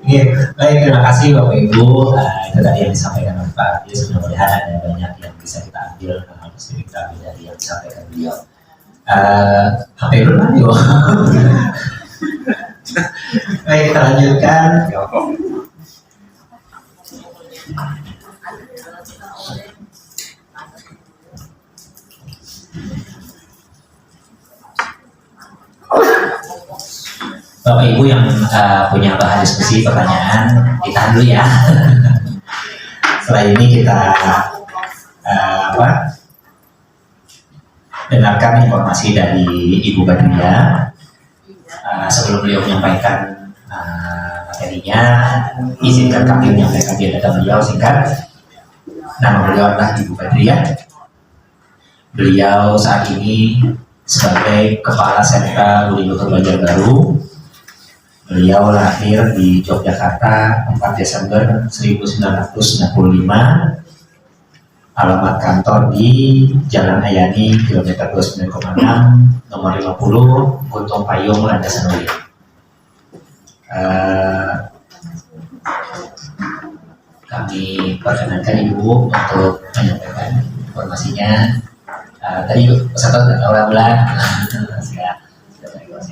Iya, baik, terima kasih Bapak Ibu. Itu tadi yang disampaikan oleh Pak Agus. Mudah-mudahan ada banyak yang bisa kita ambil, kita ambil dari yang disampaikan beliau. HP dulu kan yuk. Baik, kita lanjutkan. Bapak Ibu yang punya bahan diskusi, pertanyaan, ditahan dulu ya. Setelah ini kita dengarkan informasi dari Ibu Badria. Sebelum beliau menyampaikan materinya, izinkan kami menyampaikan data beliau singkat. Nama beliau adalah Ibu Badria. Beliau saat ini sebagai Kepala Sentra Budiluhur Banjarbaru. Beliau lahir di Yogyakarta 4 Desember 1995. Alamat kantor di Jalan Ayani, kilometer 29,6, nomor 50, Guntung Payung, Landasan Uli. Kami perkenankan Ibu untuk menyampaikan informasinya. Tadi peserta sudah tahu bulan, sudah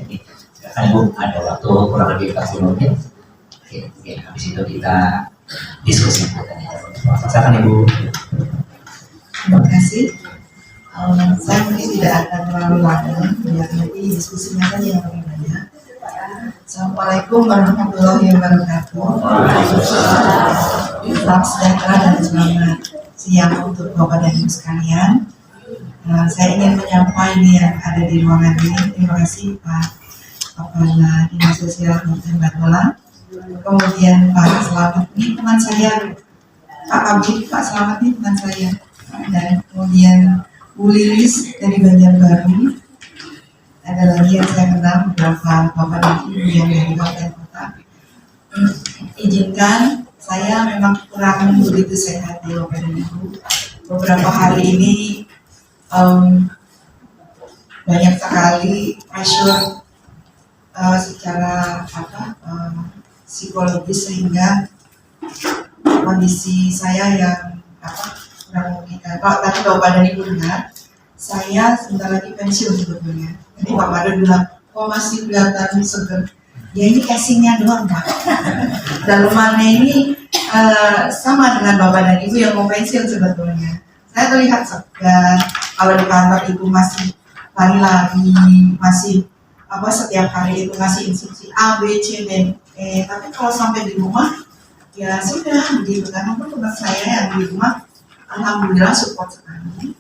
ini. Silakan Ibu, ada waktu kurang lebih 40 menit. Oke, habis itu kita diskusi. Silakan Ibu. Terima kasih. Saya mungkin tidak akan terlalu lama, biar nanti diskusinya saja yang lebih banyak. Assalamualaikum warahmatullahi wabarakatuh. Salam sejahtera dan selamat siang untuk Bapak dan Ibu sekalian. Saya ingin menyampaikan yang ada di ruangan ini. Terima kasih Pak Kepala Dinas Sosial Kabupaten Batola. Kemudian Pak Selamat, ini teman saya. Pak Abdi, Pak Selamat ini teman saya. Dan kemudian Bu Lilis dari Banjarbaru. Ada lagi yang saya kenal beberapa Bapak dan Ibu yang dari Kabupaten Kota. Izinkan, saya memang kurang begitu sehat di Bapak dan Ibu. Beberapa hari ini banyak sekali pressure secara psikologis, sehingga kondisi saya yang kurang memungkinkan. Tapi Bapak dan Ibu dengar, saya sebentar lagi pensiun sebetulnya. Jadi Pak Mada bilang, kok masih kelihatan seger. Ya ini casingnya doang Pak. Dalemannya ini sama dengan Bapak dan Ibu yang mau pensiun sebetulnya. Saya terlihat segar. Kalau di kantor itu masih lari-lari, masih setiap hari itu ngasih instruksi A, B, C, D, E. Tapi kalau sampai di rumah, ya sudah begitu. Karena teman saya yang di rumah, alhamdulillah support sekali.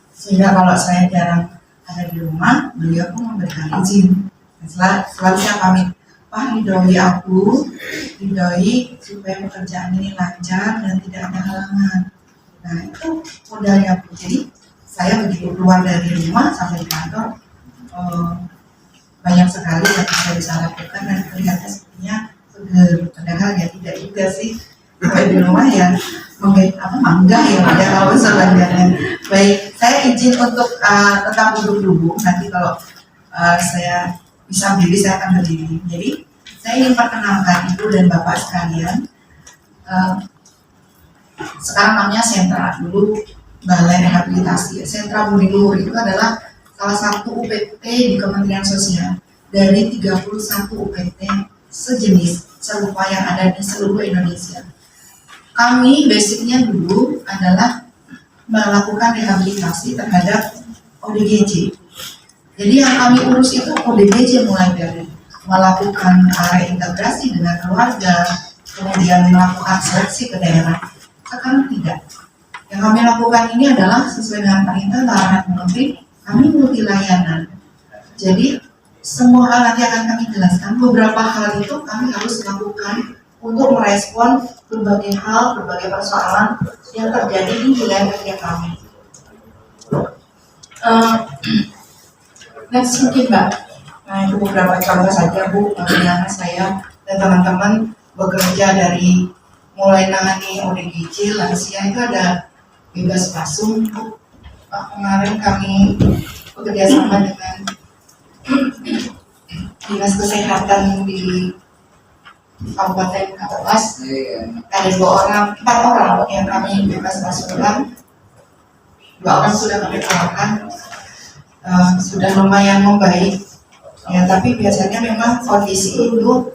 Sehingga kalau saya jarang ada di rumah, beliau pun memberikan izin. Selalu saya pamit, Pak ridhoi aku, ridhoi supaya pekerjaan ini lancar dan tidak ada halangan. Nah itu modalnya Bu. Jadi saya begitu keluar dari rumah sampai di kantor, banyak sekali yang bisa lakukan dan terlihatnya sepertinya seger. Padahal ya tidak juga sih. Sampai di rumah ya manggah ya kalau selanjutnya. Baik, saya izin untuk tetap duduk dulu. Nanti kalau saya bisa berdiri, saya akan berdiri. Jadi saya ingin perkenalkan Ibu dan Bapak sekalian. Sekarang namanya sentra, dulu Balai Rehabilitasi. Sentra Budiluhur itu adalah salah satu UPT di Kementerian Sosial dari 31 UPT sejenis serupa yang ada di seluruh Indonesia. Kami basicnya dulu adalah melakukan rehabilitasi terhadap ODGJ. Jadi yang kami urus itu ODGJ, mulai dari melakukan reintegrasi dengan keluarga, kemudian melakukan seleksi ke daerah. Sekarang tidak. Yang kami lakukan ini adalah sesuai dengan perintah arahan Menteri, kami multi layanan. Jadi semua hal nanti akan kami jelaskan. Beberapa hal itu kami harus lakukan untuk merespon berbagai hal, berbagai persoalan yang terjadi di wilayah kerja kami. Next mungkin Mbak. Nah itu beberapa contoh saja Bu, bagaimana saya dan teman-teman bekerja dari mulai nangani ODGJ, lansia itu ada bebas pasung Bu. Kemarin kami bekerja sama dengan dinas kesehatan di Kabupaten Kapuas. Ada 4 orang yang kami bebas masukan. 2 orang sudah kami keluarkan, sudah lumayan membaik. Ya, tapi biasanya memang kondisi itu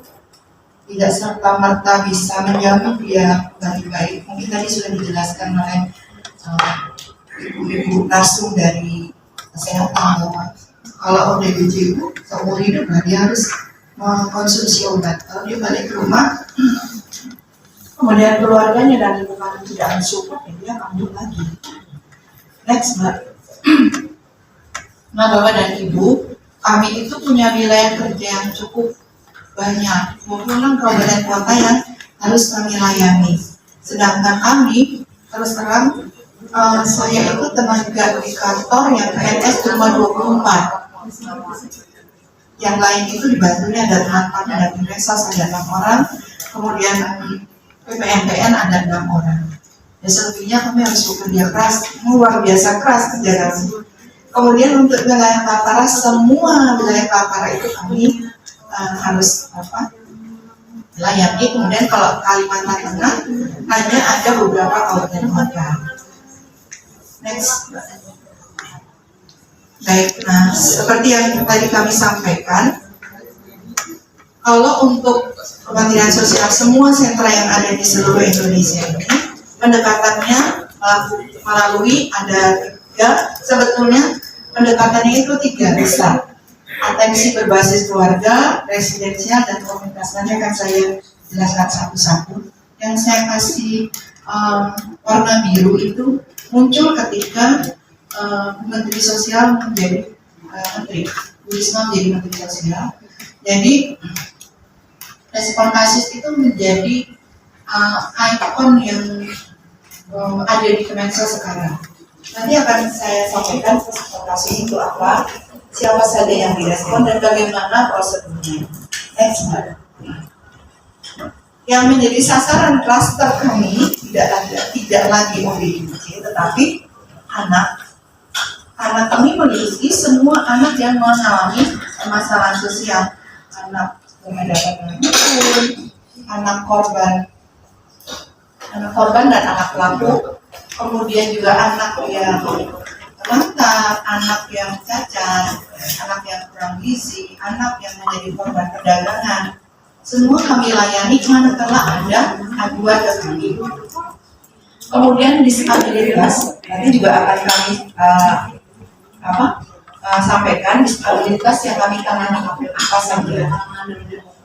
tidak serta-merta bisa menjamin dia baik-baik. Mungkin tadi sudah dijelaskan oleh ibu narsum dari kesehatan bahwa kalau ODGJ itu seumur hidup dia harus mengkonsumsi obat. Kalau dia balik ke rumah, kemudian keluarganya dan lingkungan tidak mensupport, ya dia kambuh lagi. Next, Mbak. Nah, Bapak dan Ibu, kami itu punya wilayah kerja yang cukup banyak, 26 kabupaten kota yang harus kami layani. Sedangkan kami, terus terang, saya itu tenaga di kantor yang PNS cuma 24. Yang lain itu dibantunya ada teman-teman, ada Pinresos, ada 6 orang, kemudian PPNPN ada 6 orang. Ya selebihnya kami harus bekerja keras, luar biasa keras kerja kami. Kemudian untuk wilayah Kaltara, semua wilayah Kaltara itu kami harus layani. Kemudian kalau Kalimantan Tengah hanya ada beberapa kabupaten kota. Next. Baik, nah seperti yang tadi kami sampaikan, kalau untuk Kementerian Sosial semua sentra yang ada di seluruh Indonesia ini pendekatannya melalui ada 3, sebetulnya pendekatannya itu 3 besar. Atensi berbasis keluarga, residensial, dan komunitas. Nanti akan saya jelaskan satu-satu. Yang saya kasih warna biru itu muncul ketika Menteri Sosial menjadi Menteri, Bu Risma menjadi Menteri Sosial. Jadi respon kasus itu menjadi ikon yang ada di Kemensos sekarang. Nanti akan saya sampaikan respon kasus itu apa, siapa saja yang direspon dan bagaimana prosedurnya. Next, Mbak. Yang menjadi sasaran klaster kami tidak lagi ODGJ, tetapi anak kami meliputi semua anak yang mengalami permasalahan sosial, anak mendapatkan hukum, anak korban dan anak pelaku, kemudian juga anak yang terlantar, anak yang cacat, anak yang kurang gizi, anak yang menjadi korban perdagangan. Semua kami layani manakala ada aduan ke kami. Kemudian disabilitas, nanti juga akan kami sampaikan disabilitas yang kami tangani apa saja.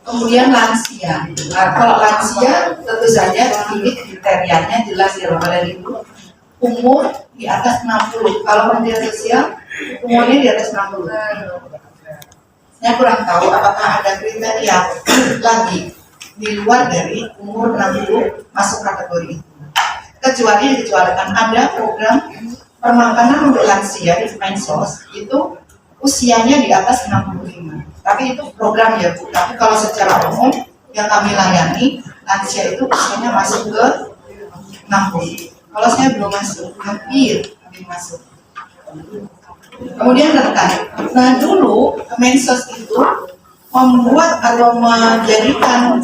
Kemudian lansia. Nah, kalau lansia tentu saja ini kriterianya jelas ya Bapak dan Ibu. Umur di atas 60. Kalau Kementerian Sosial umurnya di atas 60. Saya kurang tahu apakah ada kriteria lagi di luar dari umur 60 masuk kategori itu. Kecuali dikecualikan ada program permakanan untuk lansia di Kemensos itu usianya di atas 65. Tapi itu program ya Bu. Tapi kalau secara umum yang kami layani lansia itu usianya masuk ke 60. Kalau saya belum masuk, hampir masuk. Kemudian terkait. Nah dulu Kemensos itu membuat atau menjadikan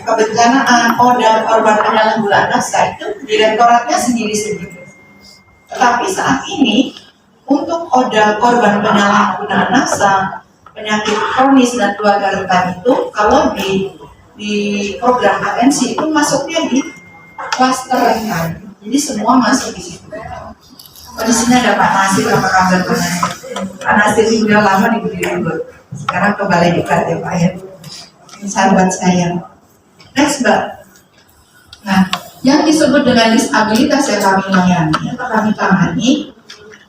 kebencanaan ODA korban penyalahgunaan nafsa itu direktoratnya sendiri-sendiri. Tetapi saat ini untuk ODA korban penyalahgunaan nafsa, penyakit kronis dan keluarga rentan itu kalau di program atensi itu masuknya di klaster rentan. Jadi semua masuk di situ. Di sini ada Pak Nasir, apa kabar Pak Nasir? Pak Nasir sudah lama di Budi. Sekarang ke Balai Diklat ya Pak ya. Ini sahabat saya. Next Mbak. Nah, yang disebut dengan disabilitas yang kami layani atau kami tangani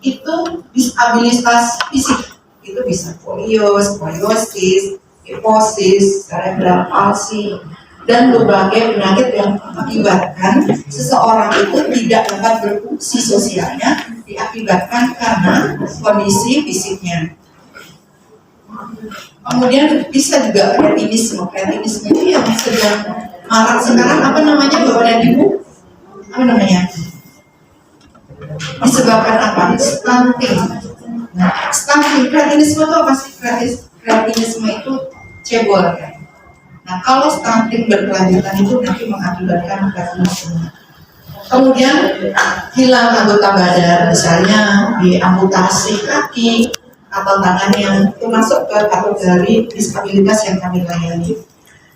itu disabilitas fisik. Itu bisa polio, skoliosis, kifosis, cerebral palsy, dan berbagai penyakit yang mengakibatkan seseorang itu tidak dapat berfungsi sosialnya diakibatkan karena kondisi fisiknya. Kemudian bisa juga kretinisme. Kretinisme itu yang sedang marak sekarang, apa namanya Bapak dan Ibu? Apa namanya? Disebabkan apa? Stunting. Nah, stunting, kretinisme itu apa sih? Kretinisme itu cebol kan. Nah, kalau stunting berkelanjutan itu nanti mengakibatkan keracunan. Kemudian hilang anggota badan, misalnya diamputasi kaki atau tangannya, itu masuk ke kategori disabilitas yang kami layani.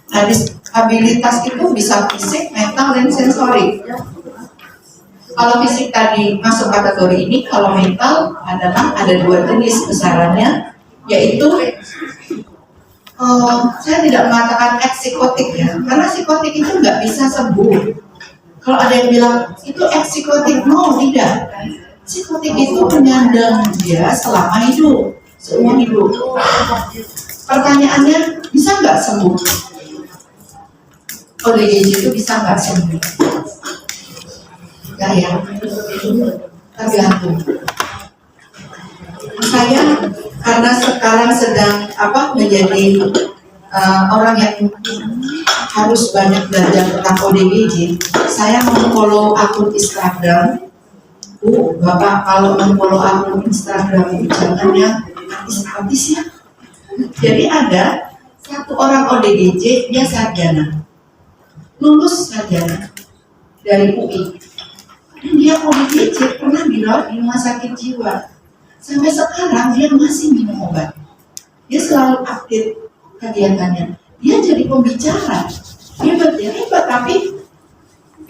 Nah, disabilitas itu bisa fisik, mental, dan sensorik. Kalau fisik tadi masuk kategori ini, kalau mental adalah ada dua jenis besarannya, yaitu saya tidak mengatakan psikotik ya, karena psikotik itu nggak bisa sembuh. Kalau ada yang bilang itu psikotik, no, tidak. Psikotik itu penyandang dia selama hidup, seumur hidup. Pertanyaannya, bisa nggak sembuh? ODGJ itu bisa nggak sembuh? Nggak ya, tergantung. Saya karena sekarang sedang menjadi orang yang harus banyak belajar tentang ODGJ, saya memfollow akun Instagram. Bapak kalau memfollow akun Instagram itu jangan yang artis-artis ya. Jadi ada satu orang ODGJ, dia sarjana, lulus sarjana dari UI. Dan dia ODGJ pernah dirawat di rumah sakit jiwa. Sampai sekarang dia masih minum obat. Dia selalu update kegiatannya. Dia jadi pembicara. Hebat, tapi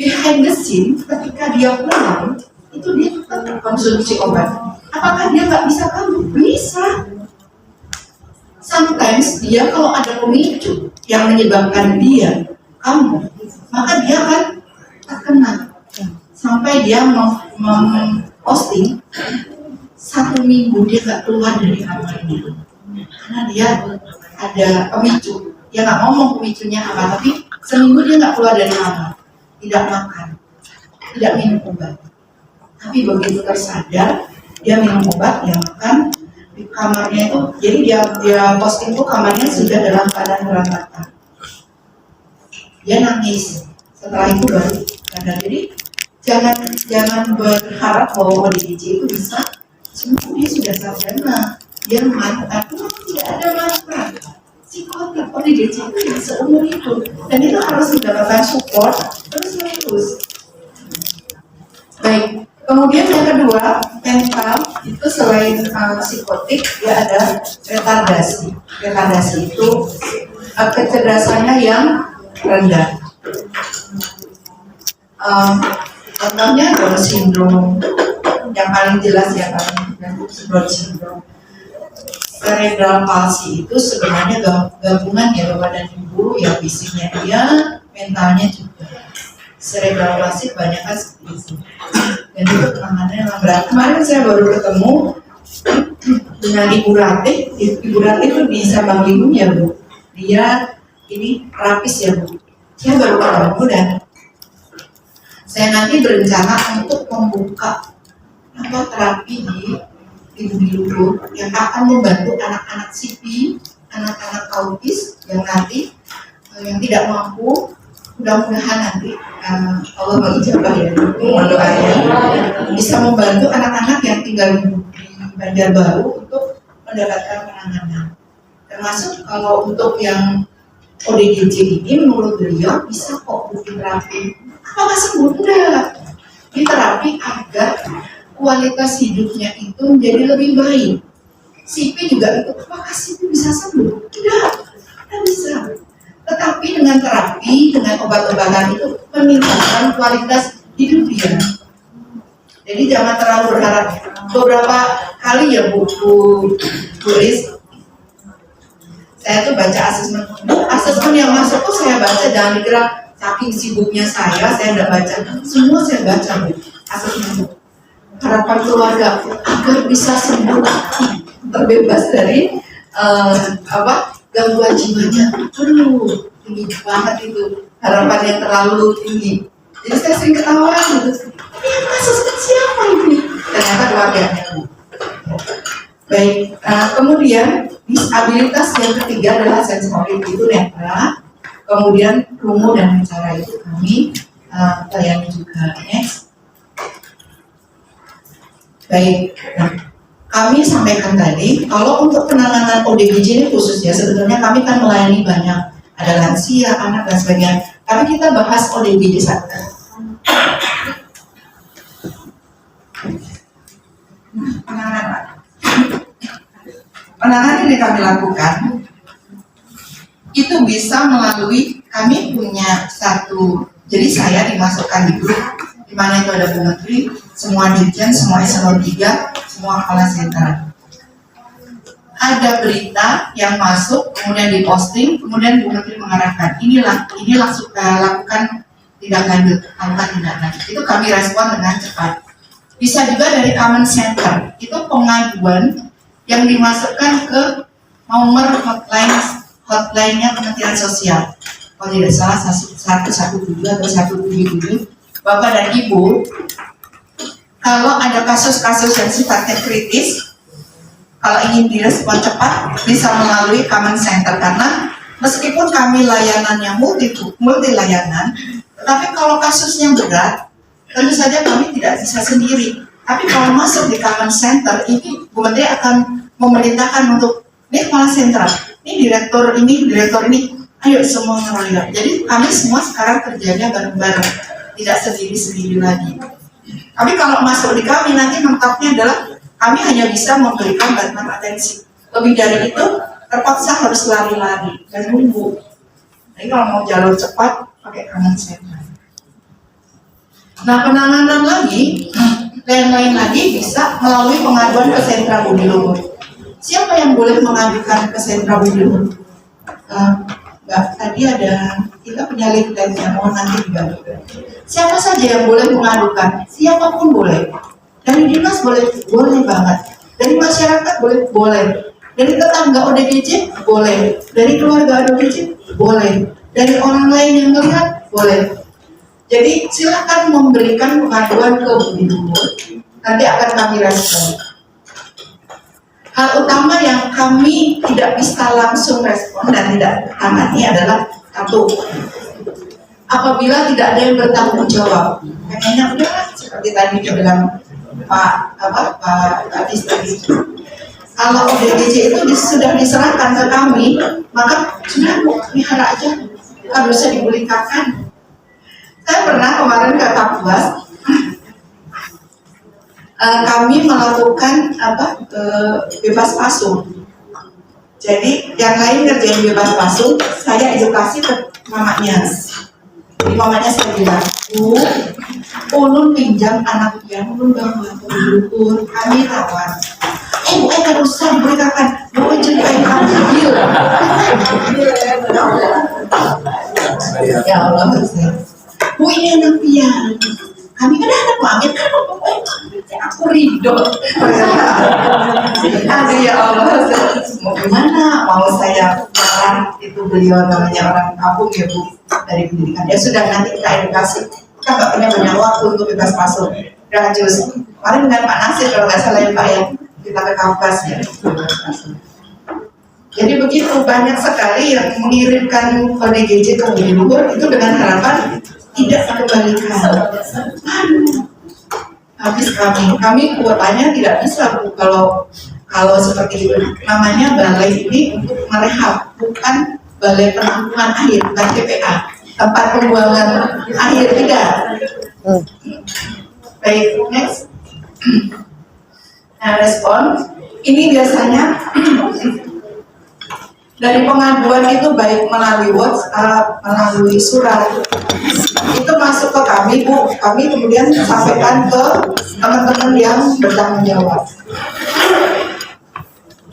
behind the scene ketika dia pulang itu dia tetap konsumsi obat. Apakah dia nggak bisa kambuh? Bisa. Sometimes dia kalau ada pemicu yang menyebabkan dia kambuh, maka dia akan terkena. Sampai dia memposting 1 minggu dia nggak keluar dari kamarnya karena dia ada pemicu. Dia nggak ngomong pemicunya apa, tapi seminggu dia nggak keluar dari kamar, tidak makan, tidak minum obat. Tapi begitu tersadar, dia minum obat, dia makan, di kamarnya itu, jadi dia posting tuh kamarnya sudah dalam keadaan berantakan. Dia nangis. Setelah itu baru sadar. Jadi jangan berharap bahwa ODGJ itu bisa semua. Dia sudah sarjana, dia mantan, tidak ada mantan. Psikotik ODGJ itu yang seumur hidup, dan itu harus mendapatkan support terus-menerus. Baik, kemudian yang kedua, mental itu selain psikotik, dia ada retardasi. Retardasi itu kecerdasannya yang rendah. Contohnya Down syndrome, yang paling jelas ya kan, Down syndrome. Cerebral palsy itu sebenarnya gabungan ya bapak dan ibu, ya fisiknya dia, mentalnya juga. Cerebral palsy banyak kan seperti itu. Dan itu penanganannya memang berat. Kemarin saya baru ketemu dengan Ibu Ratih. Ibu Ratih itu di Sabang Limun ya Bu. Dia ini terapis ya Bu. Saya baru ketemu dan saya nanti berencana untuk membuka terapi di ibu-ibu yang akan membantu anak-anak CP, anak-anak autis yang nanti yang tidak mampu. Mudah-mudahan nanti Allah mengijabah ya, doanya bisa membantu anak-anak yang tinggal di Banjarbaru untuk mendapatkan penanganan. Termasuk kalau untuk yang ODGJ ini menurut beliau bisa kok bikin terapi. Apakah sembuh? Enggak. Di terapi agar kualitas hidupnya itu menjadi lebih baik. CP juga itu, apakah CP bisa sembuh? Tidak bisa. Tetapi dengan terapi, dengan obat-obatan itu meningkatkan kualitas hidup dia. Jadi jangan terlalu berharap. Beberapa kali ya Bu Riz, saya tuh baca asesmen yang masuk tuh saya baca, jangan dikira saking sibuknya saya tidak baca. Semua saya baca Bu, asesmen harapan keluarga agar bisa sembuh, terbebas dari gangguan jiwanya. Aduh, tinggi banget itu, harapan yang terlalu tinggi. Jadi saya sering ketawa gitu. Ini kasus siapa ini? Ternyata keluarganya Bu. Baik, kemudian disabilitas yang ketiga adalah sensorik, itu netra. Kemudian rungu dan bicara itu kami layani juga. Next. Baik, kami sampaikan tadi, kalau untuk penanganan ODGJ ini khusus ya, sebenarnya kami kan melayani banyak, ada lansia, anak dan sebagainya. Tapi kita bahas ODGJ satu. Penanganan yang kami lakukan itu bisa melalui kami punya satu, jadi saya dimasukkan di grup di mana itu ada Bu Menteri, semua dirjen, semua eselon 3, semua kepala sentra. Ada berita yang masuk, kemudian diposting, kemudian Bu Menteri mengarahkan, inilah lakukan tindak lanjut, lakukan tindak lanjut. Itu kami respon dengan cepat. Bisa juga dari common center, itu pengaduan yang dimasukkan ke nomor hotline-nya Kementerian Sosial. Kalau tidak salah 117 atau 177. Bapak dan Ibu, kalau ada kasus-kasus yang sifatnya kritis, kalau ingin direspon cepat, bisa melalui common center. Karena meskipun kami layanannya multi layanan, tetapi kalau kasusnya berat, tentu saja kami tidak bisa sendiri. Tapi kalau masuk di common center, ini Bu Menteri akan memerintahkan untuk, ini kepala sentra, ini direktur ini, ayo semua ngeroyok. Jadi kami semua sekarang kerjanya bareng-bareng, tidak sendiri-sendiri lagi. Tapi kalau masuk di kami, nanti mentoknya adalah kami hanya bisa memberikan bantuan atensi. Lebih dari itu, terpaksa harus lari-lari dan nunggu. Jadi kalau mau jalur cepat, pakai common center. Nah, penanganan lagi, lain-lain lagi bisa melalui pengaduan ke sentra budi luhur. Siapa yang boleh mengajukan ke sentra budi luhur? Mbak, tadi ada, kita punya link yang mohon nanti dibantu. Siapa saja yang boleh mengadukan? Siapapun boleh. Dari dinas boleh banget. Dari masyarakat boleh. Dari tetangga ODGJ boleh. Dari keluarga ODGJ boleh. Dari orang lain yang melihat boleh. Jadi silakan memberikan pengaduan ke budi luhur. Nanti akan kami respon. Hal utama yang kami tidak bisa langsung respon dan tidak tangani adalah satu, apabila tidak ada yang bertanggung jawab. Pengennya udah seperti tadi dibilang Pak Adis tadi. Kalau ODGJ itu sudah diserahkan ke kami, maka sudah pelihara aja, harusnya dibulikakan. Saya pernah kemarin ke Kapuas, kami melakukan bebas pasung. Jadi yang lain ngerjain bebas pasung, saya edukasi ke mamanya. Jadi mamanya saya bilang, Bu, ulun pinjam anak yang ulun bawa ke luhur, kami rawat. Bu, kan usah diberikan, Bu, jemput ambil. Ya Allah, Bu, ini anak pian. Kami kan ada pamit, kan aku ridho. Aduh ya Allah, mau gimana? Mau saya jalan, itu beliau namanya orang kampung ya Bu, dari pendidikan. Ya sudah, nanti kita edukasi. Kita nggak punya banyak waktu untuk bebas masuk. Udah jus. Kemarin dengan Pak Nasir kalau nggak salah ya Pak ya, kita ke kampus ya. Jadi begitu banyak sekali yang mengirimkan ODGJ ke budi luhur itu dengan harapan tidak dikembalikan. Habis kami kuotanya tidak bisa Bu, kalau seperti itu. Namanya balai ini untuk merehab, bukan balai penampungan akhir, bukan TPA, tempat pembuangan akhir, tidak. Baik, next. Nah, respon ini biasanya dari pengaduan itu baik melalui WhatsApp, melalui surat, itu masuk ke kami Bu, kami kemudian sampaikan ke teman-teman yang bertanggung jawab.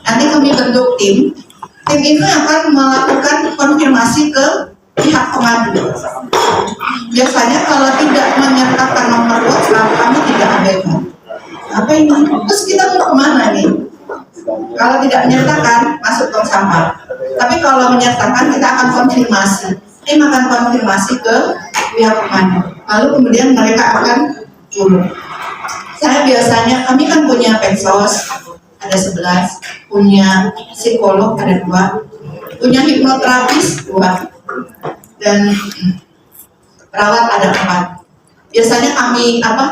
Nanti kami bentuk tim ini akan melakukan konfirmasi ke pihak pengadu. Biasanya kalau tidak menyertakan nomor WhatsApp, kami tidak abaikan. Apa ini? Terus kita mau kemana nih? Kalau tidak menyertakan, masuk tong sampah. Tapi kalau menyertakan, kita akan konfirmasi. Tim akan konfirmasi ke pihak pengadu. Lalu kemudian mereka akan turun. Saya biasanya, kami kan punya pensos, ada 11, punya psikolog ada 2, punya hipnoterapis 2, dan perawat ada 4. Biasanya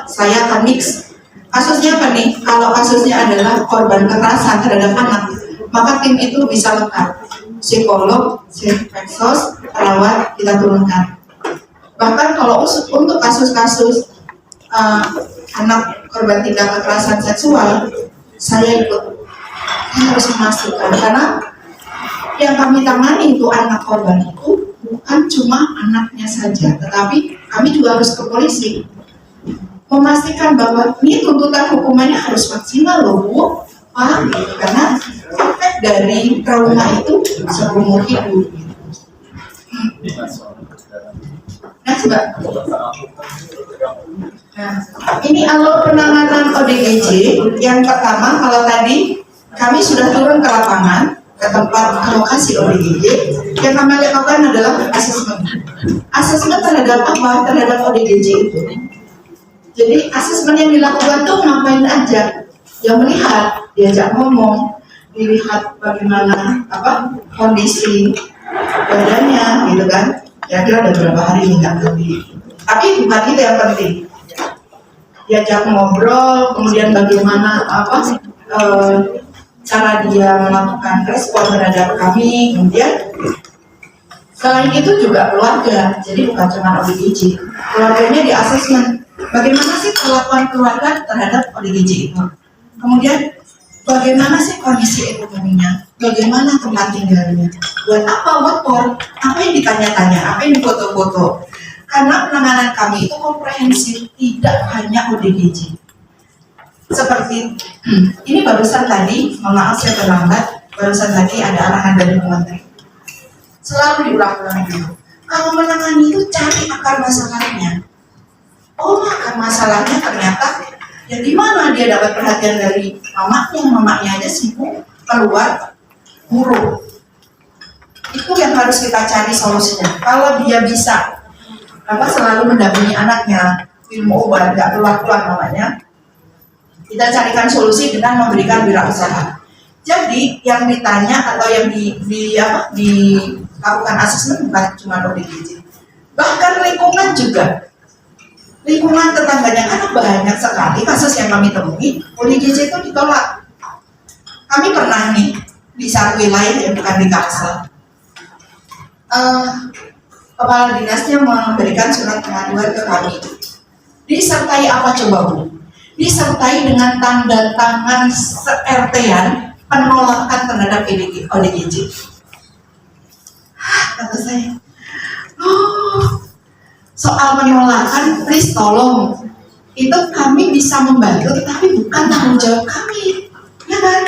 saya akan mix Kasusnya apa nih? Kalau kasusnya adalah korban kekerasan terhadap anak, maka tim itu bisa lengkap. Psikolog, psikos, perawat kita turunkan. Bahkan kalau untuk kasus-kasus anak korban tindak kekerasan seksual, saya harus memastikan karena yang kami tangani itu anak korban itu bukan cuma anaknya saja, tetapi kami juga harus ke polisi memastikan bahwa ini tuntutan hukumannya harus maksimal loh Bu, Pak, gitu. Karena efek dari trauma itu seumur hidup. Nah, coba. Nah, ini alur penanganan ODGJ. Yang pertama, kalau tadi kami sudah turun ke lapangan, ke tempat lokasi ODGJ, yang kami lakukan adalah asesmen. Asesmen terhadap apa? Terhadap ODGJ itu. Jadi asesmen yang dilakukan tuh ngapain aja? Yang melihat, diajak ngomong, dilihat bagaimana kondisi badannya, gitu kan? Kira-kira udah berapa hari nggak pergi. Tapi bukan itu yang penting. Diajak ngobrol, kemudian bagaimana cara dia melakukan respon terhadap kami, kemudian selain itu juga keluarga. Jadi bukan cuma ODGJ, keluarganya di asesmen. Bagaimana sih perlakuan keluarga terhadap ODGJ itu? Kemudian bagaimana sih kondisi ekonominya? Bagaimana tempat tinggalnya? Buat apa motor? Apa yang ditanya-tanya? Apa yang difoto-foto? Karena penanganan kami itu komprehensif, tidak hanya ODGJ. Seperti ini barusan tadi, mohon maaf saya terlambat, barusan tadi ada arahan dari Menteri. Selalu diulang-ulang dulu. Kalau menangani itu cari akar masalahnya. Oh, akar masalahnya ternyata ya di mana dia dapat perhatian dari mamanya aja sibuk keluar buruk. Itu yang harus kita cari solusinya. Kalau dia bisa selalu mendampingi anaknya, minum obat, nggak keluar mamanya, kita carikan solusi dengan memberikan wirausaha. Jadi yang ditanya atau yang dilakukan asesmen bukan cuma ODGJ, bahkan lingkungan juga. Lingkungan tetangganya, karena banyak sekali kasus yang kami temui ODGJ itu ditolak. Kami pernah nih di satu wilayah yang bukan di Kalsel, kepala dinasnya memberikan surat pengaduan ke kami. Disertai apa coba Bu? Disertai dengan tanda tangan RT-an penolakan terhadap ODGJ. Kata saya, soal penolakan, please tolong, itu kami bisa membantu, tapi bukan tanggung jawab kami, ya kan?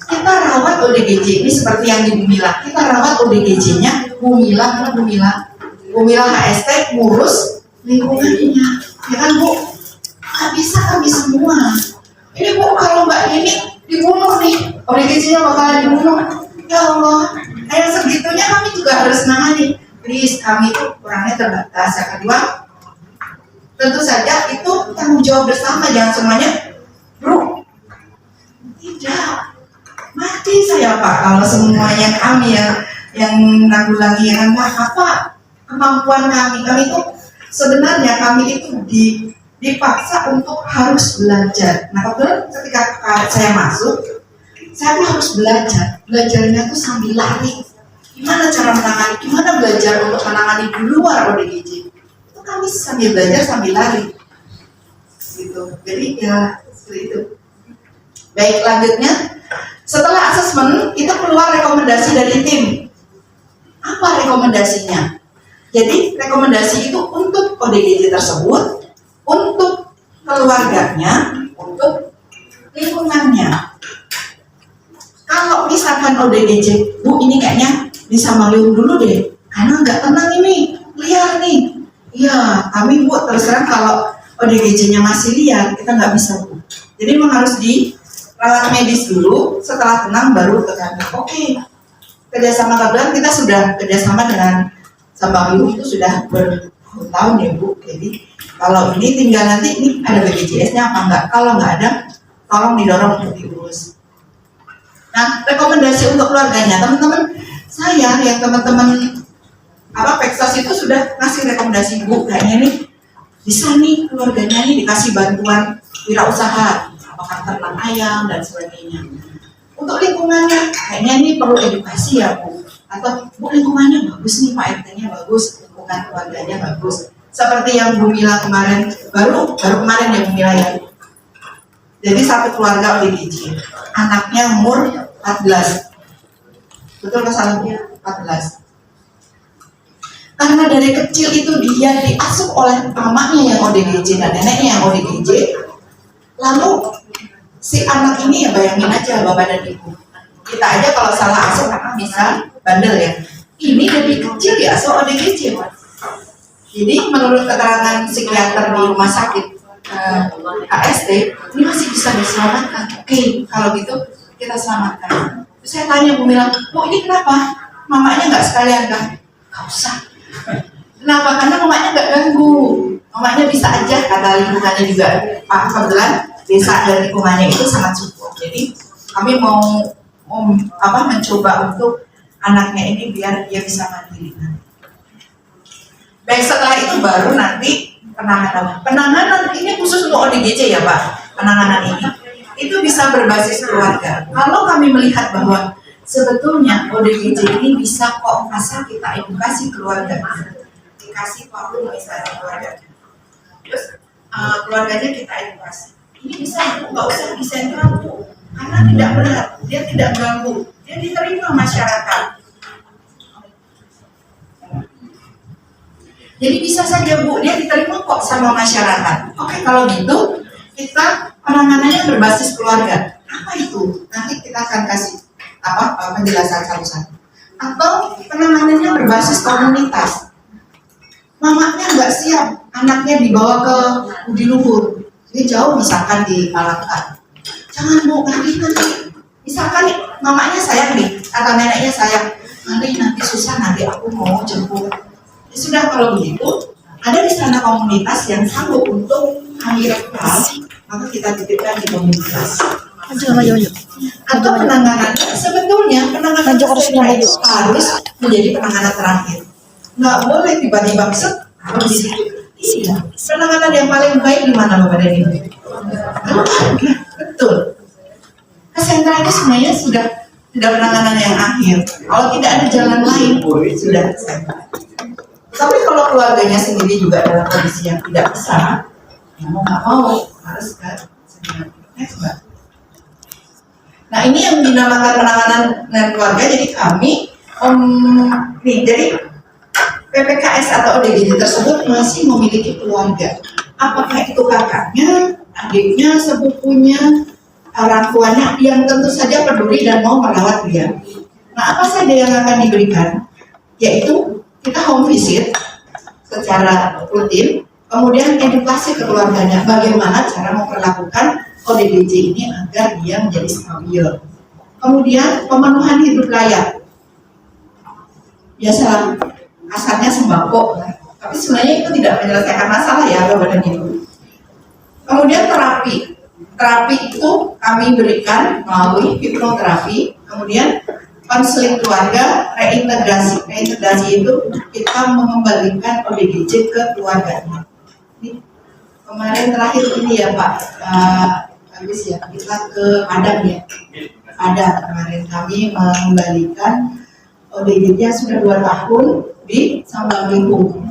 Kita rawat ODGJ ini seperti yang di Bumila, kita rawat ODGJ-nya, Bumila HST ngurus lingkungannya, ya kan Bu? Nggak bisa kami semua. Ini Bu, kalau Mbak ini dibunuh nih, ODGJ-nya bakalan dibunuh, ya Allah. Yang segitunya kami juga harus nangani. Please, kami itu orangnya terbatas. Yang kedua, tentu saja itu tanggung jawab bersama, jangan semuanya bro. Tidak, mati saya Pak kalau semuanya kami yang nanggulangi yang apa kemampuan kami itu sebenarnya kami itu dipaksa untuk harus belajar. Nah kebetulan ketika saya masuk, saya pun harus belajarnya tuh sambil lari. Gimana cara menangani, gimana belajar untuk menangani di luar ODGJ. Itu kami sambil belajar sambil lari. Gitu. Jadi ya seperti itu. Baik, lanjutnya. Setelah asesmen, itu keluar rekomendasi dari tim. Apa rekomendasinya? Jadi rekomendasi itu untuk ODGJ tersebut, untuk keluarganya, untuk lingkungannya. Kalau misalkan ODGJ, Bu ini kayaknya bisa Maliun dulu deh, karena nggak tenang ini, liar nih. Iya, kami Bu terus terang kalau ODGJ-nya masih liar, kita nggak bisa Bu. Jadi memang harus dirawat medis dulu, setelah tenang baru ke kami. Oke, kerjasama kebetulan kita sudah kerjasama dengan Sambang itu sudah bertahun ya Bu. Jadi kalau ini tinggal nanti ini ada BPJS-nya apa enggak? Kalau nggak ada, tolong didorong untuk diurus. Nah, rekomendasi untuk keluarganya, teman-teman saya yang teman-teman Peksos itu sudah ngasih rekomendasi Bu, kayaknya nih bisa nih keluarganya nih dikasih bantuan wirausaha, apakah ternak ayam dan sebagainya. Untuk lingkungannya, kayaknya ini perlu edukasi ya Bu. Atau Bu, lingkungannya bagus nih, Pak RT-nya bagus, lingkungan keluarganya bagus. Seperti yang Bu Mila kemarin, baru kemarin ya Bu Mila ya. Jadi satu keluarga ODGJ, anaknya umur 14. Betul nggak salah Bu? 14. Karena dari kecil itu dia diasuh oleh mamanya yang ODGJ dan neneknya yang ODGJ. Lalu si anak ini ya bayangin aja bapak dan ibu. Kita aja kalau salah asuh anak bisa bandel ya. Ini dari kecil diasuh ODGJ. Jadi menurut keterangan psikiater di rumah sakit AST, ini masih bisa diselamatkan. Oke, kalau gitu kita selamatkan. Terus saya tanya Bu Mila, Bu ini kenapa? Mamanya nggak sekalian kan? Nggak usah. Kenapa? Karena mamanya nggak ganggu. Mamanya bisa aja, kata lingkungannya juga. Pak, kebetulan desa dan lingkungannya itu sangat support. Jadi kami mau mencoba untuk anaknya ini biar dia bisa mandiri. Baik, setelah itu baru nanti penanganan. Penanganan ini khusus untuk ODGJ ya Pak. Penanganan ini itu bisa berbasis keluarga. Kalau kami melihat bahwa sebetulnya ODGJ ini bisa kok asal kita edukasi keluarga, dikasih waktu misalnya keluarga. Terus keluarganya kita edukasi. Ini bisa nggak usah di sentral Bu, karena tidak berat, dia tidak ganggu, dia diterima masyarakat. Jadi bisa saja Bu, dia diterima kok sama masyarakat. Oke, kalau gitu kita penanganannya berbasis keluarga. Apa itu? Nanti kita akan kasih penjelasan satu-satu. Atau penanganannya berbasis komunitas. Mamanya nggak siap, anaknya dibawa ke Budi Luhur. Ini jauh misalkan di Malaka. Jangan Bu, nanti. Misalkan nih, mamanya sayang nih, atau neneknya sayang. Nanti susah, nanti aku mau jemput. Ya sudah, kalau begitu, ada di sana komunitas yang sanggup untuk ambil rekal, maka kita titipkan di komunitas. Atau penanganan, sebetulnya penanganan itu harus menjadi penanganan terakhir. Nggak boleh tiba-tiba harus di situ. Iya. Penanganan yang paling baik di mana Bapak dan Ibu? Betul. Kesentra itu sebenarnya sudah penanganan yang akhir. Kalau tidak ada jalan lain, sudah kesentra. Tapi kalau keluarganya sendiri juga dalam kondisi yang tidak bisa, ya mau nggak mau harus ke sentra. Nah ini yang dinamakan penanganan dengan keluarga. Jadi kami, jadi PPKS atau ODGJ tersebut masih memiliki keluarga. Apakah itu kakaknya, adiknya, sepupunya, orang tuanya yang tentu saja peduli dan mau merawat dia. Nah apa saja yang akan diberikan? Yaitu kita home visit secara rutin, kemudian edukasi ke keluarganya bagaimana cara memperlakukan ODGJ ini agar dia menjadi stabil. Kemudian pemenuhan hidup layak. Biasalah asalnya sembako, tapi sebenarnya itu tidak menyelesaikan masalah ya Bapak dan Ibu. Kemudian terapi itu kami berikan melalui hipnoterapi, kemudian konseling keluarga, reintegrasi itu kita mengembalikan ODGJ ke keluarganya. Ini, kemarin terakhir ini ya Pak, habis ya kita ke Padang ya. Ada kemarin kami mengembalikan ODGJ sudah 2 tahun di Sambal Minggu.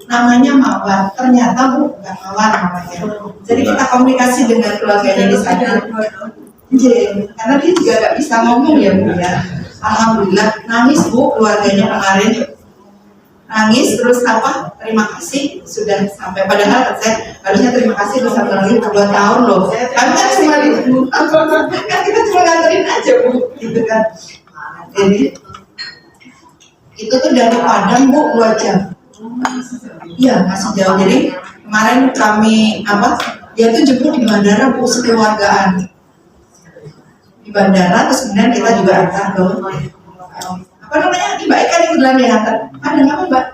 Namanya Mawar, ternyata Bu, bukan Mawar namanya. Jadi kita komunikasi dengan keluarganya di sana. Karena dia juga gak bisa ngomong ya Bu ya. Alhamdulillah, nangis Bu keluarganya kemarin. Nangis terus terima kasih sudah sampai, padahal saya harusnya terima kasih udah sampai lagi 2 tahun loh. Kami kan cuma kan kita cuma nganterin aja Bu, gitu kan. Jadi itu tuh dari Padang Bu 2 jam. Iya masih jauh. Jadi kemarin kami dia tuh jemput di bandara Bu, sekeluargaan di bandara, terus kemudian kita juga antar ke Mbak Eka nih kebetulan diantar. Ada apa Mbak?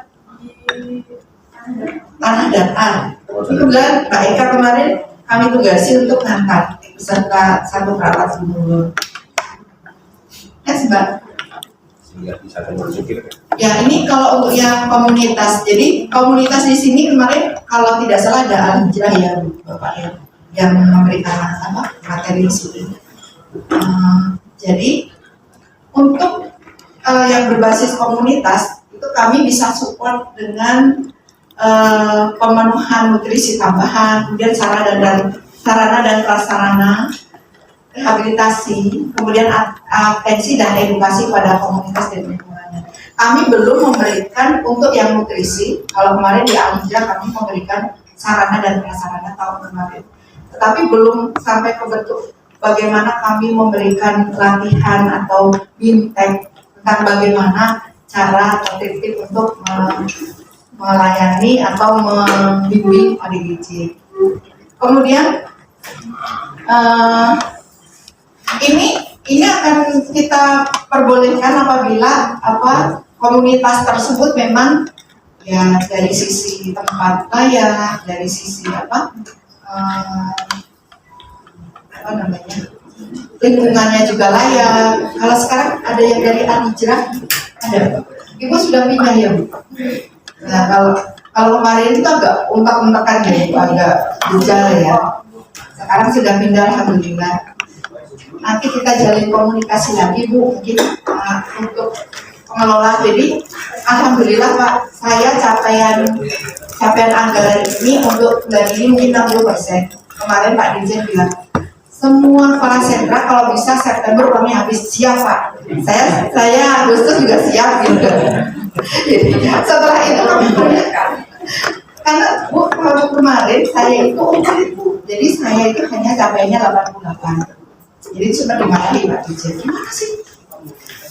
Tanah Datar. Kebetulan Mbak Eka kemarin kami tugasi untuk ngantar beserta 1 perawat gubernur. Mbak. Ya ini kalau untuk yang komunitas, jadi komunitas di sini kemarin kalau tidak salah ada Al-Hijrah ya Bapak ya. yang memberikan materi di sini. Jadi untuk yang berbasis komunitas itu kami bisa support dengan pemenuhan nutrisi tambahan, kemudian sarana dan prasarana, rehabilitasi, kemudian atensi dan edukasi pada komunitas dan lingkungannya. Kami belum memberikan untuk yang nutrisi. Kalau kemarin di Alija kami memberikan sarana dan prasarana tahun kemarin, tetapi belum sampai ke bentuk bagaimana kami memberikan latihan atau bimtek tentang bagaimana cara atau tip-tip untuk melayani atau membimbing ODGJ. Kemudian ini akan kita perbolehkan apabila komunitas tersebut memang ya dari sisi tempat layak, dari sisi lingkungannya juga layak. Kalau sekarang ada yang dari Alija, ada. Ibu sudah pindah ya, Bu? Nah, kalau kemarin itu agak untak-untakan ya, Bu, agak gejala ya. Sekarang sudah pindah, alhamdulillah. Nanti kita jalin komunikasi lagi, Bu, mungkin untuk pengelola. Jadi alhamdulillah Pak, saya capaian anggaran ini untuk bulan ini mungkin 60%. Kemarin Pak Dirjen bilang semua kepala sentra kalau bisa September kami habis. Siap Pak, saya Agustus juga siap gitu. Jadi setelah itu kami tanyakan, karena Bu, kalau kemarin saya itu jadi saya itu hanya capainya 88. Jadi cuma dimarahi Pak Dirjen, gimana sih?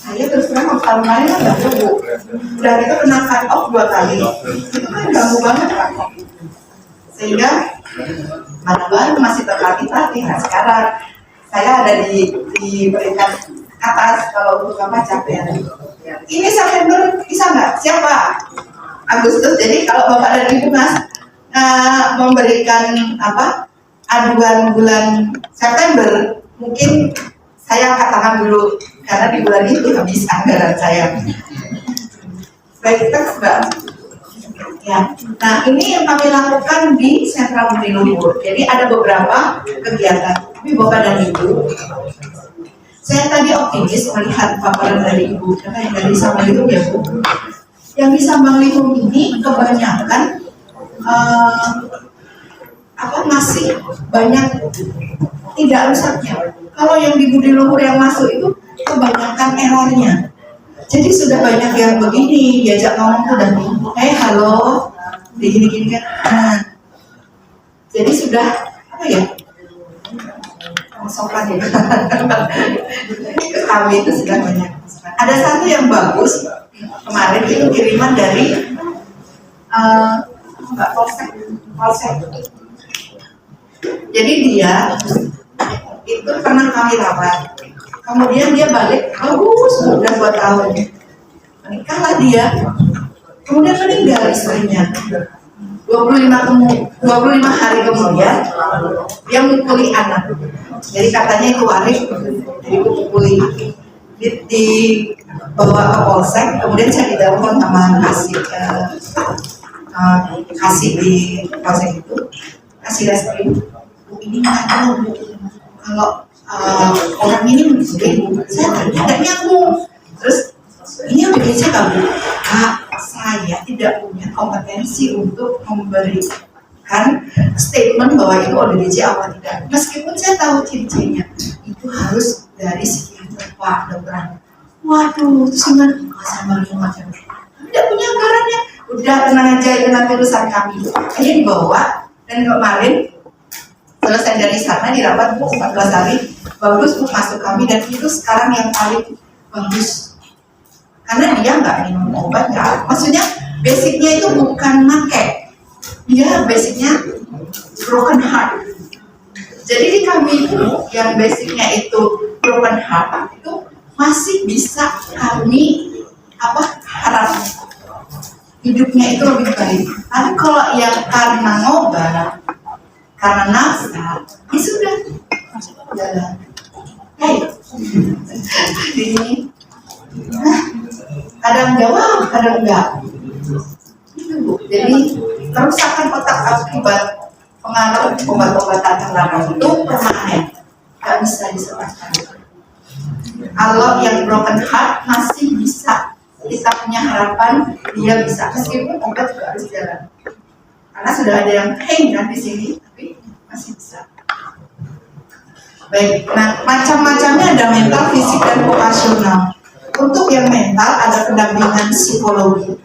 Saya terus terang tahun kemarin kan gak Bu, udah itu kena cut off 2 kali, itu kan ganggu banget Pak. Sehingga mana baru masih terlatih-latih. Nah sekarang saya ada di peringkat atas kalau untuk capaian. Ini September bisa nggak? Siapa? Agustus. Jadi kalau Bapak dan Ibu Mas memberikan aduan bulan September, mungkin saya angkat tangan dulu karena di bulan itu habis anggaran saya. Baik, kita Mbak. Ya, nah ini yang kami lakukan di Sentra Bumi Luhur. Jadi ada beberapa kegiatan. Tapi Bapak dan Ibu, saya tadi optimis melihat paparan dari Ibu, karena yang dari Sambang ya Bu. Yang di Sambang Lihum ini kebanyakan masih banyak tidak rusaknya. Kalau yang di Bumi Luhur yang masuk itu kebanyakan errornya. Jadi sudah banyak yang begini, diajak ngomong tuh dan halo, begini-gini kan. Nah, jadi sudah sopan ya. Kami itu sudah banyak. Ada satu yang bagus kemarin itu kiriman dari Mbak Polsek. Jadi dia itu pernah kami rawat. Kemudian dia balik, bagus, udah 2 tahun. Menikahlah dia. Kemudian meninggal istrinya. 25 hari kemudian dia mukuli anak. Jadi katanya itu waris, jadi mukuli. Dibawa ke polsek, kemudian saya ditelepon sama kasih di polsek itu, kasih reskrim. Ini nggak tahu kalau orang ini mungkin saya tidak nyambung. Terus ini yang bikin saya kabur. Saya tidak punya kompetensi untuk memberikan statement bahwa itu ODGJ apa tidak. Meskipun saya tahu ciri-cirinya, itu harus dari psikiater Pak dokter. Waduh, terus gimana? Sama macam. Tidak punya anggarannya. Udah tenang aja, itu nanti urusan kami. Akhirnya dibawa dan kemarin selesai dari sana dirawat Bu 14 hari. Bagus Bu masuk kami dan itu sekarang yang paling bagus. Karena dia nggak minum obat, nggak. Maksudnya basicnya itu bukan make, dia basicnya broken heart. Jadi di kami itu yang basicnya itu broken heart itu masih bisa kami harap hidupnya itu lebih baik. Tapi kalau yang karena ngobat, karena nafsa, ya sudah jalan. Ini kadang jawab, kadang enggak. Itu Bu. Jadi kerusakan otak akibat pengaruh obat-obatan terlarang itu permanen, nggak bisa diselesaikan. Kalau yang broken heart masih bisa, kita punya harapan dia bisa, meskipun obat juga harus jalan. Karena sudah ada yang hang kan di sini, tapi masih bisa. Baik, nah macam-macamnya ada mental, fisik, dan vokasional. Untuk yang mental ada pendampingan psikologi.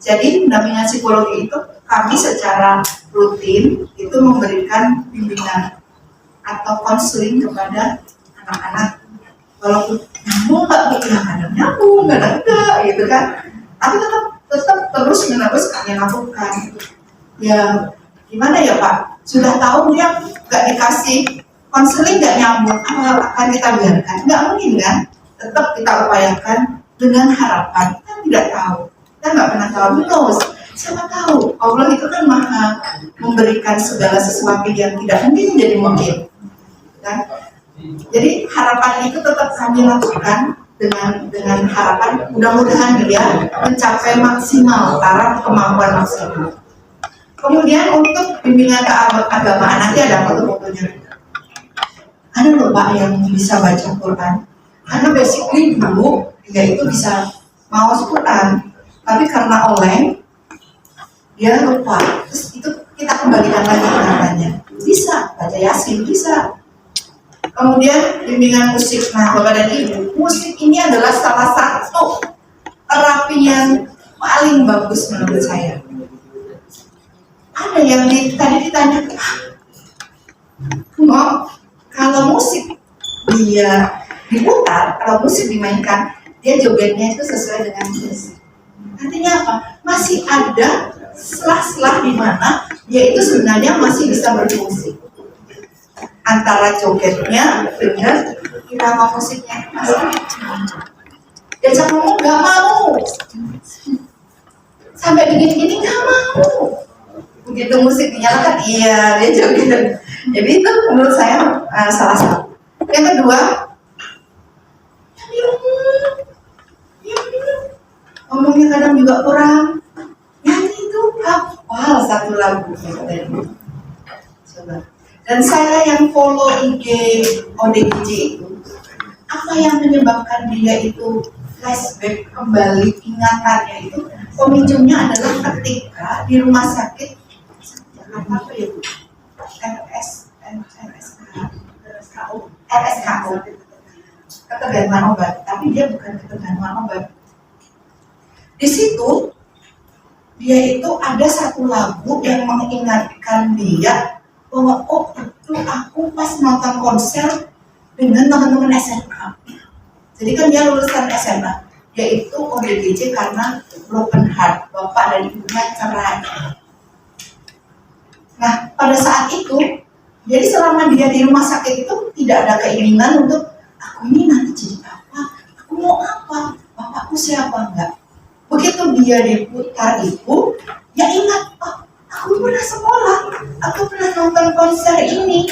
Jadi pendampingan psikologi itu kami secara rutin itu memberikan bimbingan atau konseling kepada anak-anak. Walaupun nyambung nggak bilang ada nyambung, nggak ada gitu kan. Tapi tetap terus menerus kami lakukan. Ya gimana ya Pak? Sudah tahu dia nggak dikasih konseling nggak nyambung, akan kita biarkan? Nggak mungkin kan? Tetap kita upayakan dengan harapan. Kita tidak tahu, kita nggak pernah tahu. Knows. Siapa tahu? Allah itu kan maha memberikan segala sesuatu yang tidak mungkin jadi mungkin. Kan? Jadi harapan itu tetap kami lakukan dengan harapan mudah-mudahan dia mencapai maksimal taraf kemampuan maksimal. Kemudian untuk bimbingan keagamaan nanti ada foto-fotonya. Ada loh Pak yang bisa baca Quran. Karena basically dulu dia itu bisa mau Quran, tapi karena oleng dia lupa. Terus itu kita kembalikan lagi kepadanya. Bisa baca Yasin, bisa. Kemudian bimbingan musik. Nah, Bapak dan Ibu, musik ini adalah salah satu terapi yang paling bagus menurut saya. Ada yang tadi ditanya, kalau musik dia diputar, kalau musik dimainkan, dia jogetnya itu sesuai dengan musik. Artinya apa? Masih ada selah-selah di mana dia itu sebenarnya masih bisa berfungsi. Antara jogetnya dengan irama musiknya masih. Diajak ngomong nggak mau, sampai begini-gini nggak mau. Begitu musik dinyalakan, iya dia joget. Jadi itu menurut saya salah satu. Yang kedua, ngomongnya kadang juga kurang. Nyanyi itu hafal satu lagu. Coba. Dan saya yang follow IG ODGJ itu, apa yang menyebabkan dia itu flashback kembali ingatannya itu, pemicunya adalah ketika di rumah sakit apa ya Bu? RSKO, ketergantungan obat, tapi dia bukan ketergantungan obat. Di situ dia itu ada satu lagu yang mengingatkan dia bahwa oh itu aku pas nonton konser dengan teman-teman SMA. Jadi kan dia lulusan SMA, dia itu ODGJ karena broken heart, bapak dan ibunya cerai. Nah pada saat itu, jadi selama dia di rumah sakit itu tidak ada keinginan untuk aku ini nanti jadi apa, aku mau apa, bapakku siapa, enggak. Begitu dia diputar itu, ya ingat, oh aku pernah sekolah, aku pernah nonton konser ini.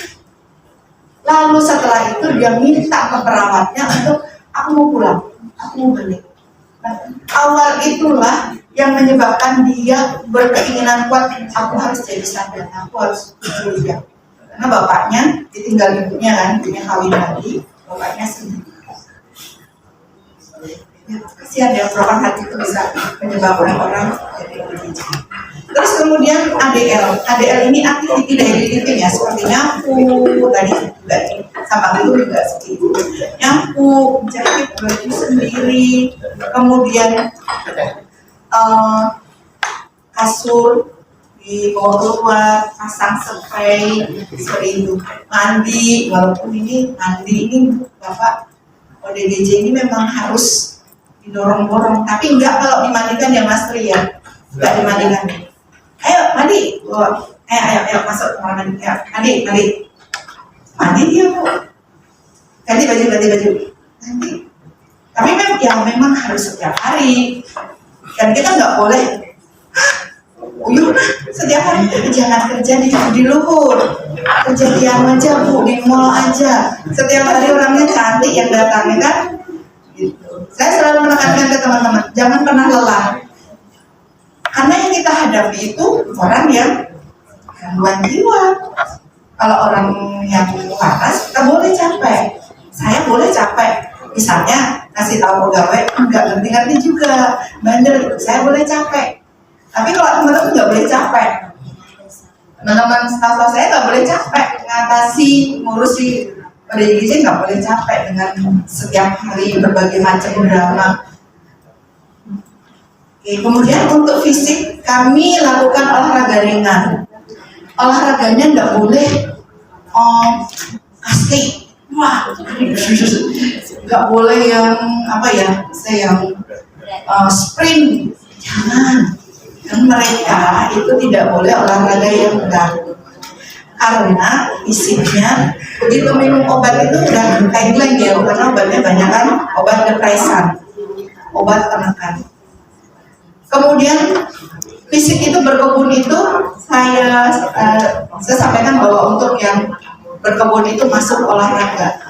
Lalu setelah itu dia minta ke perawatnya untuk aku mau pulang, aku mau balik. Nah, awal itulah yang menyebabkan dia berkeinginan kuat, aku harus jadi sarjana, aku harus kuliah. Karena bapaknya ditinggal ibunya kan, ibunya kawin lagi, bapaknya sendiri. Ya, kasihan ya, broken heart itu bisa menyebabkan orang jadi ODGJ. Terus kemudian ADL ini activity daily living ya, seperti nyapu, tadi juga sama dulu juga seperti itu. Nyapu, jahit baju sendiri, kemudian kasur dibawa keluar, pasang spray seperti itu. Mandi, walaupun ini mandi ini Bapak ODGJ ini memang harus didorong-dorong, tapi enggak kalau dimandikan ya Mas Tri ya, enggak dimandikan. Ayo mandi, ayo masuk kamar mandi, ayo mandi dia Bu, ganti baju, nanti. Tapi memang harus setiap hari, dan kita nggak boleh, setiap hari jangan kerja di luhur, kerja di aja Bu, di mall aja, setiap hari orangnya cantik yang datangnya kan. Gitu. Saya selalu menekankan ke teman-teman, jangan pernah lelah. Karena yang kita hadapi itu orang yang gangguan jiwa. Kalau orang yang waras, kita boleh capek. Saya boleh capek. Misalnya kasih tahu pegawai nggak ngerti-ngerti juga, bandel, saya boleh capek. Tapi kalau teman-teman nggak boleh capek. Teman-teman staff saya nggak boleh capek ngatasi ngurusi ODGJ, nggak boleh capek dengan setiap hari berbagai macam drama. Oke, kemudian untuk fisik kami lakukan olahraga ringan. Olahraganya nggak boleh pasti wah nggak boleh yang apa ya, saya yang sprint, jangan. Dan mereka itu tidak boleh olahraga yang berat karena fisiknya begitu minum obat itu udah tagline ya, karena obatnya banyak kan, obat depresan, obat penekan. Kemudian fisik itu berkebun itu saya sampaikan bahwa untuk yang berkebun itu masuk olahraga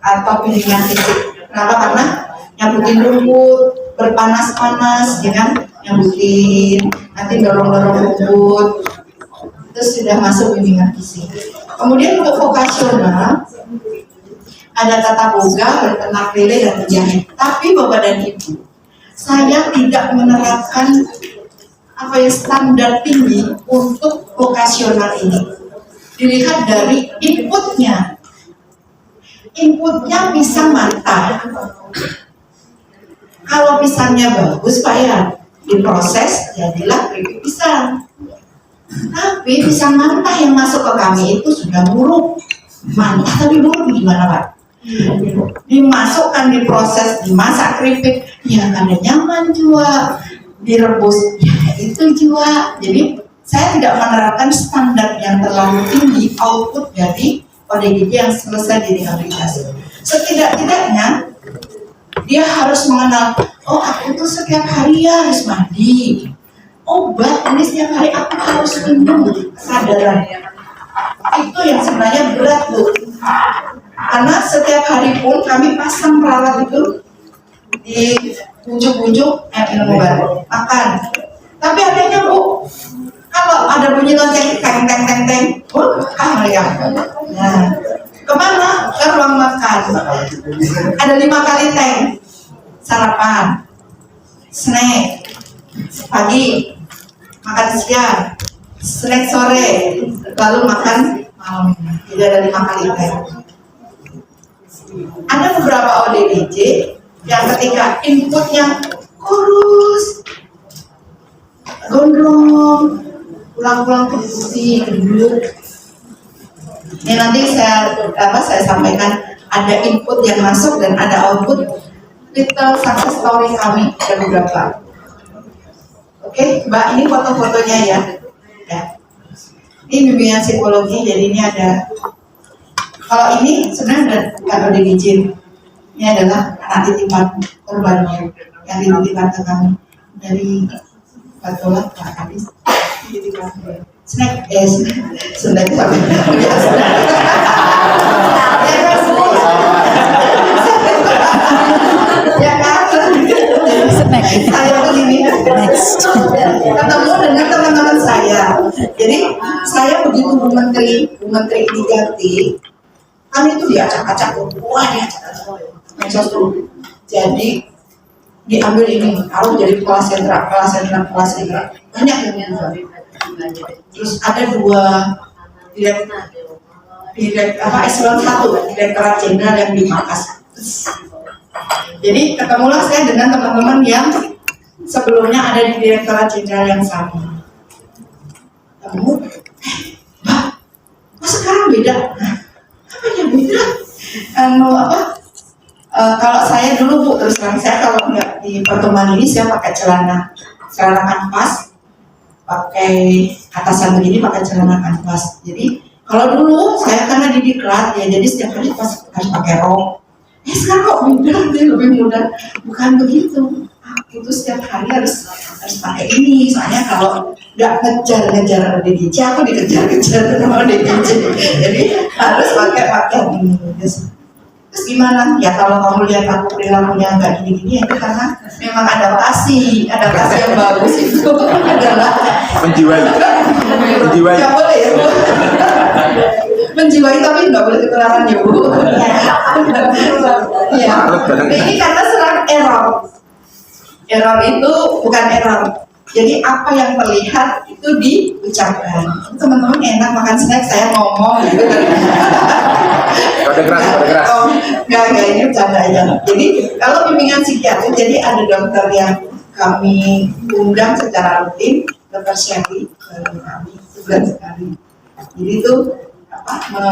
atau bimbingan fisik. Kenapa? Karena nyabutin rumput, berpanas-panas, ya kan? Nyabutin, nanti dorong-dorong rumput, itu sudah masuk bimbingan fisik. Kemudian untuk vokasional ada tata boga, berternak lele dan menjahit. Tapi Bapak dan Ibu, saya tidak menerapkan apa ya standar tinggi untuk vokasional ini. Dilihat dari inputnya pisang mantap. Kalau pisangnya bagus Pak ya, diproses jadilah keripik pisang. Tapi pisang mentah yang masuk ke kami itu sudah buruk. Mantap tapi buruk gimana Pak? Dimasukkan, diproses, dimasak keripik, ya ada nyaman juga, direbus, ya itu juga. Jadi saya tidak menerapkan standar yang terlalu tinggi output dari ODGJ yang selesai direhabilitasi. Setidak-tidaknya dia harus mengenal, oh aku tuh setiap hari ya harus mandi, obat ini setiap hari aku harus minum, kesadaran. Itu yang sebenarnya berat Bu. Karena setiap hari pun kami pasang perawat itu di bujuk-bujuk minum obat, makan. Tapi adanya Bu, kalau ada bunyi lonceng teng teng teng teng, mereka. Nah, kemana? Ke ruang makan. Ada 5 kali teng, sarapan, snack, pagi, makan siang, snack sore, lalu makan malam. Jadi ada 5 kali teng. Ada beberapa ODGJ yang ketika inputnya kurus, gondrong, pulang-pulang putih, gendut. Ini nanti saya sampaikan ada input yang masuk dan ada output. Little success story kami ada beberapa. Oke, Mbak, ini foto-fotonya ya. Ini bimbingan psikologi, jadi ini ada. Kalau ini sebenarnya bukan ODGJ. Ini adalah anak titipan korbannya yang dititipkan ke kami dari Batola Pak Kadis. Snack, snack sampai ya kan? Snack. Saya begini. Ketemu dengan teman-teman saya. Jadi saya begitu Bu Menteri ini ganti, kan itu diacak-acak, wah diacak-acak, medsos tuh. Jadi diambil ini, harus jadi kelas sentra, banyak yang juga. Terus ada 2 eselon 1 direktorat jenderal yang di Makassar. Jadi ketemulah saya dengan teman-teman yang sebelumnya ada di direktorat jenderal yang sama. Ketemu, Mbak, kok sekarang beda? Apa yang beda? Kalau saya dulu Bu, terus terang saya kalau nggak di pertemuan ini saya pakai celana kanvas, pakai atasan begini, pakai celana kanvas. Jadi kalau dulu saya karena di diklat ya, jadi setiap hari harus pakai rok. Sekarang kok mudah, lebih mudah. Bukan begitu. Itu setiap hari harus pakai ini. Soalnya kalau nggak ngejar ODGJ, aku dikejar-kejar sama ODGJ. Jadi harus pakai ini. Terus gimana? Ya kalau kamu lihat aku perilakunya nggak gini-gini, ya itu karena memang adaptasi yang bagus itu adalah menjiwai. Menjiwai. Nggak boleh ya Bu. Menjiwai tapi nggak boleh ketularan ya Bu. Ya. Nah, ini kata serang error. Error itu bukan error. Jadi apa yang terlihat itu diucapkan. Teman-teman enak makan snack, saya ngomong gitu kan. Kode keras. Oh, enggak, ini bercanda aja. Jadi kalau bimbingan psikiatri, jadi ada dokter yang kami undang secara rutin, dokter Shelly kami sebulan sekali. Jadi itu apa?